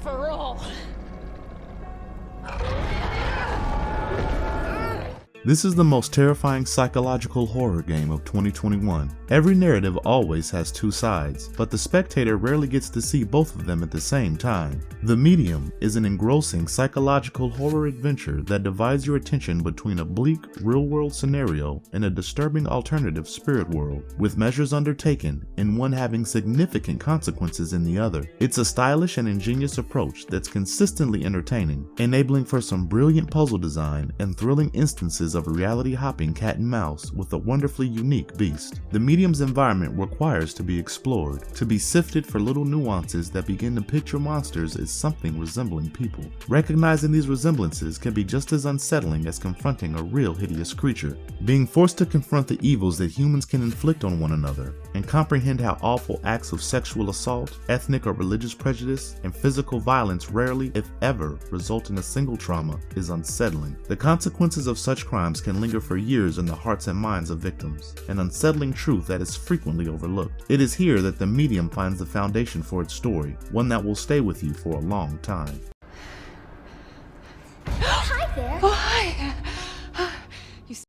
for all. This is the most terrifying psychological horror game of 2021. Every narrative always has two sides, but the spectator rarely gets to see both of them at the same time. The Medium is an engrossing psychological horror adventure that divides your attention between a bleak, real-world scenario and a disturbing alternative spirit world, with measures undertaken and one having significant consequences in the other. It's a stylish and ingenious approach that's consistently entertaining, enabling for some brilliant puzzle design and thrilling instances of reality-hopping cat and mouse with a wonderfully unique beast. The Medium's environment requires to be explored, to be sifted for little nuances that begin to picture monsters as something resembling people. Recognizing these resemblances can be just as unsettling as confronting a real hideous creature. Being forced to confront the evils that humans can inflict on one another, and comprehend how awful acts of sexual assault, ethnic or religious prejudice, and physical violence rarely, if ever, result in a single trauma is unsettling. The consequences of such crimes can linger for years in the hearts and minds of victims, an unsettling truth that is frequently overlooked. It is here that the Medium finds the foundation for its story, one that will stay with you for a long time. Hi there. Oh, hi.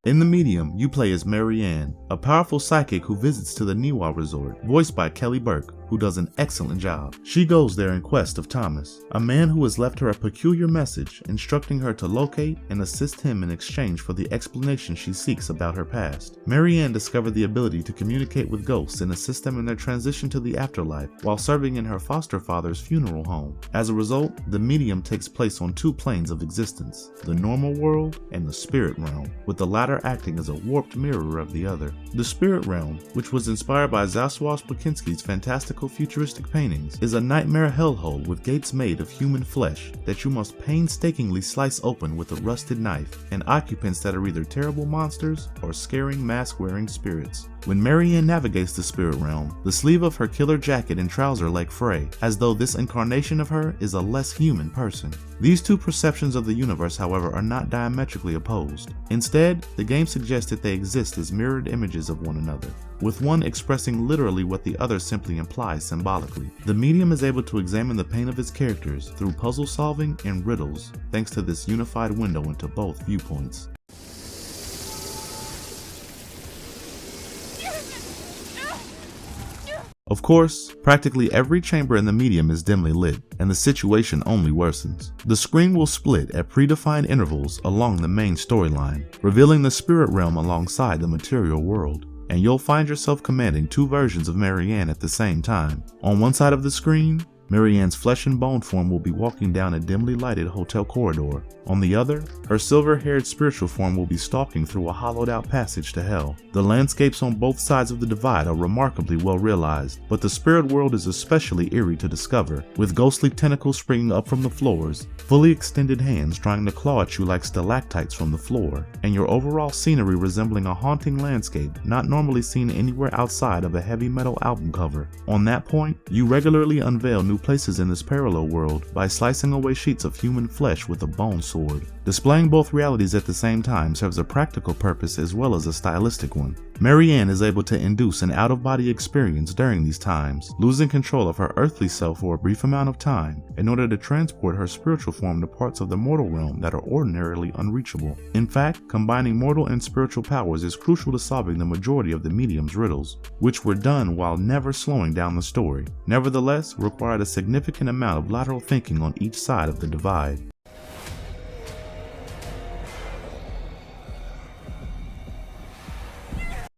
In The Medium, you play as Marianne, a powerful psychic who visits to the Niwa Resort, voiced by Kelly Burke, who does an excellent job. She goes there in quest of Thomas, a man who has left her a peculiar message instructing her to locate and assist him in exchange for the explanation she seeks about her past. Marianne discovered the ability to communicate with ghosts and assist them in their transition to the afterlife while serving in her foster father's funeral home. As a result, The Medium takes place on two planes of existence, the normal world and the spirit realm, with the latter acting as a warped mirror of the other. The spirit realm, which was inspired by Zsław Bekinski's fantastical futuristic paintings, is a nightmare hellhole with gates made of human flesh that you must painstakingly slice open with a rusted knife, and occupants that are either terrible monsters or scaring mask-wearing spirits. When Marianne navigates the spirit realm, the sleeve of her killer jacket and trouser leg fray, as though this incarnation of her is a less human person. These two perceptions of the universe, however, are not diametrically opposed. Instead, the game suggests that they exist as mirrored images of one another, with one expressing literally what the other simply implies symbolically. The Medium is able to examine the pain of its characters through puzzle solving and riddles, thanks to this unified window into both viewpoints. Of course, practically every chamber in The Medium is dimly lit, and the situation only worsens. The screen will split at predefined intervals along the main storyline, revealing the spirit realm alongside the material world, and you'll find yourself commanding two versions of Marianne at the same time. On one side of the screen, Marianne's flesh and bone form will be walking down a dimly lighted hotel corridor. On the other, her silver-haired spiritual form will be stalking through a hollowed-out passage to hell. The landscapes on both sides of the divide are remarkably well realized, but the spirit world is especially eerie to discover, with ghostly tentacles springing up from the floors, fully extended hands trying to claw at you like stalactites from the floor, and your overall scenery resembling a haunting landscape not normally seen anywhere outside of a heavy metal album cover. On that point, you regularly unveil new places in this parallel world by slicing away sheets of human flesh with a bone sword. Displaying both realities at the same time serves a practical purpose as well as a stylistic one. Marianne is able to induce an out-of-body experience during these times, losing control of her earthly self for a brief amount of time in order to transport her spiritual form to parts of the mortal realm that are ordinarily unreachable. In fact, combining mortal and spiritual powers is crucial to solving the majority of the Medium's riddles, which were done while never slowing down the story, nevertheless required a significant amount of lateral thinking on each side of the divide.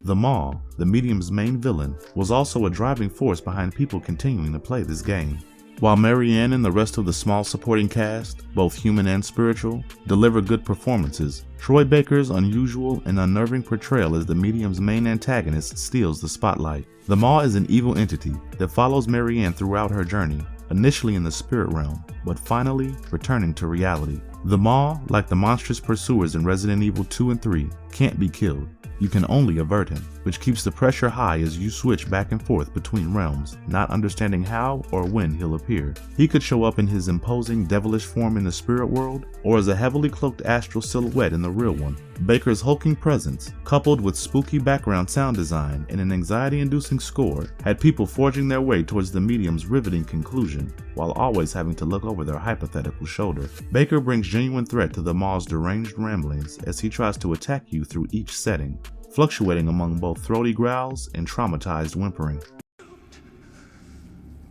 The Maw, the Medium's main villain, was also a driving force behind people continuing to play this game. While Marianne and the rest of the small supporting cast, both human and spiritual, deliver good performances, Troy Baker's unusual and unnerving portrayal as the Medium's main antagonist steals the spotlight. The Maw is an evil entity that follows Marianne throughout her journey, initially in the spirit realm, but finally returning to reality. The Maw, like the monstrous pursuers in Resident Evil 2 and 3, can't be killed. You can only avert him, which keeps the pressure high as you switch back and forth between realms, not understanding how or when he'll appear. He could show up in his imposing devilish form in the spirit world, or as a heavily cloaked astral silhouette in the real one, Baker's hulking presence, coupled with spooky background sound design and an anxiety-inducing score, had people forging their way towards the medium's riveting conclusion, while always having to look over their hypothetical shoulder. Baker brings genuine threat to the Maw's deranged ramblings as he tries to attack you through each setting, fluctuating among both throaty growls and traumatized whimpering.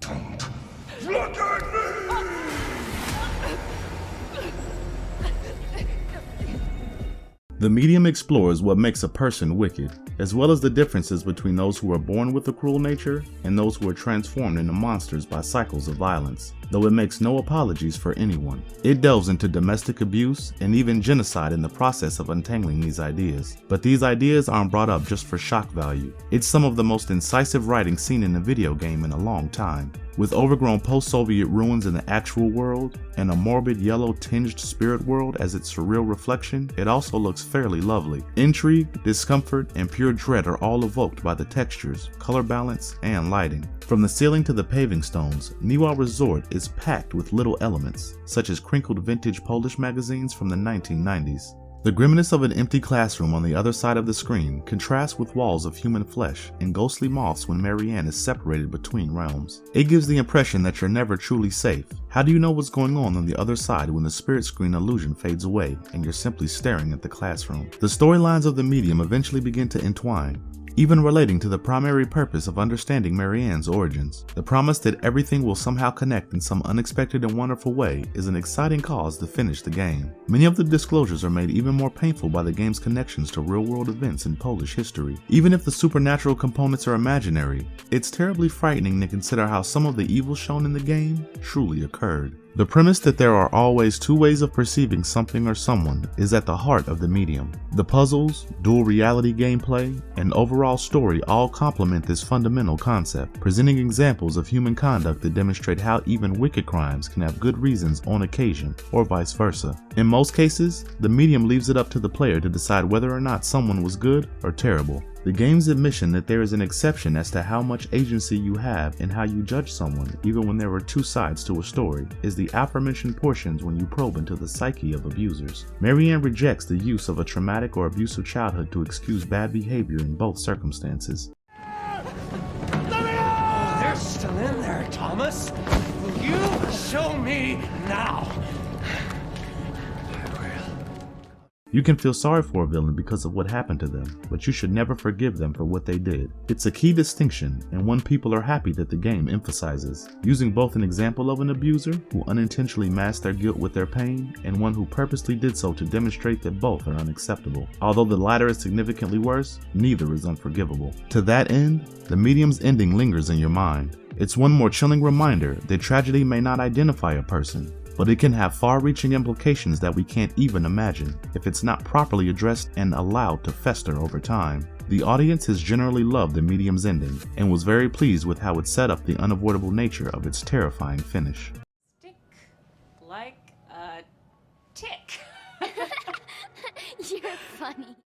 Don't look at me! The medium explores what makes a person wicked, as well as the differences between those who are born with a cruel nature and those who are transformed into monsters by cycles of violence, though it makes no apologies for anyone. It delves into domestic abuse and even genocide in the process of untangling these ideas. But these ideas aren't brought up just for shock value. It's some of the most incisive writing seen in a video game in a long time. With overgrown post-Soviet ruins in the actual world, and a morbid yellow-tinged spirit world as its surreal reflection, it also looks fairly lovely. Intrigue, discomfort, and pure dread are all evoked by the textures, color balance, and lighting. From the ceiling to the paving stones, Niwa Resort is packed with little elements, such as crinkled vintage Polish magazines from the 1990s. The grimness of an empty classroom on the other side of the screen contrasts with walls of human flesh and ghostly moths when Marianne is separated between realms. It gives the impression that you're never truly safe. How do you know what's going on the other side when the spirit screen illusion fades away and you're simply staring at the classroom? The storylines of the medium eventually begin to entwine, even relating to the primary purpose of understanding Marianne's origins. The promise that everything will somehow connect in some unexpected and wonderful way is an exciting cause to finish the game. Many of the disclosures are made even more painful by the game's connections to real-world events in Polish history. Even if the supernatural components are imaginary, it's terribly frightening to consider how some of the evil shown in the game truly occurred. The premise that there are always two ways of perceiving something or someone is at the heart of the medium. The puzzles, dual reality gameplay, and overall story all complement this fundamental concept, presenting examples of human conduct that demonstrate how even wicked crimes can have good reasons on occasion, or vice versa. In most cases, the medium leaves it up to the player to decide whether or not someone was good or terrible. The game's admission that there is an exception as to how much agency you have in how you judge someone, even when there are two sides to a story, is the aforementioned portions when you probe into the psyche of abusers. Marianne rejects the use of a traumatic or abusive childhood to excuse bad behavior in both circumstances. Oh, they're still in there, Thomas. Will you show me now? You can feel sorry for a villain because of what happened to them, but you should never forgive them for what they did. It's a key distinction, and one people are happy that the game emphasizes, using both an example of an abuser who unintentionally masked their guilt with their pain, and one who purposely did so to demonstrate that both are unacceptable. Although the latter is significantly worse, neither is unforgivable. To that end, the medium's ending lingers in your mind. It's one more chilling reminder that tragedy may not identify a person, but it can have far-reaching implications that we can't even imagine if it's not properly addressed and allowed to fester over time. The audience has generally loved the medium's ending and was very pleased with how it set up the unavoidable nature of its terrifying finish. Stick like a tick. You're funny.